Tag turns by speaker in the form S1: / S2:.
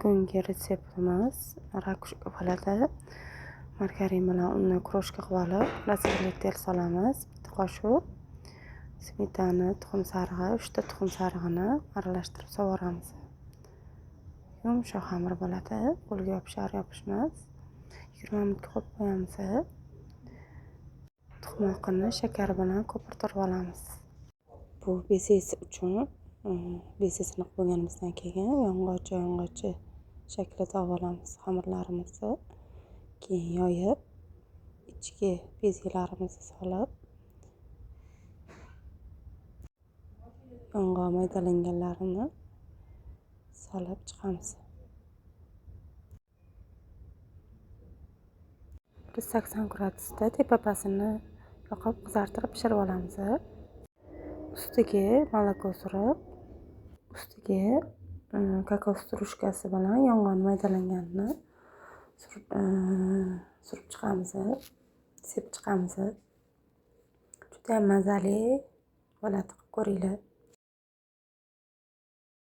S1: Bugungi retseptimiz rakushka bo'ladi. Margarin bilan unni kroshka qilib olib, razvedtel solamiz. Bitta qoshiq smetana, tuxum sarig'i, 3 ta tuxum sarig'ini aralashtirib sovuramiz. Yumshoq xamir bo'ladi. Qo'lga yopishmas. 20 minutga qo'yib qo'yamiz. Tuxum oqini shakar bilan ko'pirtirib olamiz. Bu bezesi uchun bezesini qilib bo'lganimizdan keyin yong'och shaklida olamiz xamirlarimizni. Keyin yoyib, ichiga bezelarimizni solib, yong'oq maydalanganlarini solib chiqamiz. 180 gradusda tepapasini yoqib qizartirib pishirib olamiz. Ustiga moloko surib, ustiga kakao strujkasi bilan yong'oq maydalanganini surib chiqamiz, sepib chiqamiz. Juda ham mazali bo'ladi, ko'ringlar.